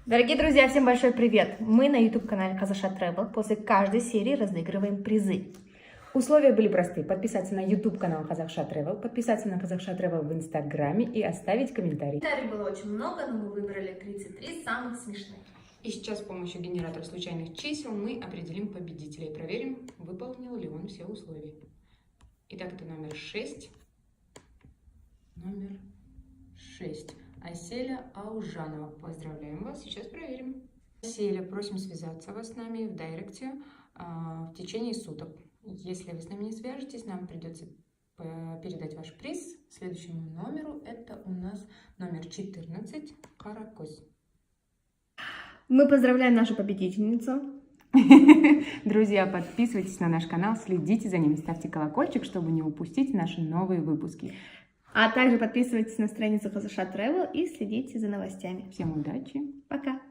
Дорогие друзья, всем большой привет! Мы на YouTube-канале Казаша Travel после каждой серии разыгрываем призы. Условия были просты. Подписаться на YouTube-канал Казаша Travel, подписаться на Казаша Travel в Инстаграме и оставить комментарий. Комментариев было очень много, но мы выбрали 33 самых смешных. И сейчас с помощью генератора случайных чисел мы определим победителя и проверим, выполнил ли он все условия. Итак, это номер 6. Номер 6. Аселя Аужанова. Поздравляем вас. Сейчас проверим. Аселя, просим связаться вас с нами в директе в течение суток. Если вы с нами не свяжетесь, нам придется передать ваш приз следующему номеру. Это у нас номер 14, Каракос. Мы поздравляем нашу победительницу. Друзья, подписывайтесь на наш канал, следите за ним, ставьте колокольчик, чтобы не упустить наши новые выпуски. А также подписывайтесь на страницу Казаша Travel и следите за новостями. Всем удачи! Пока!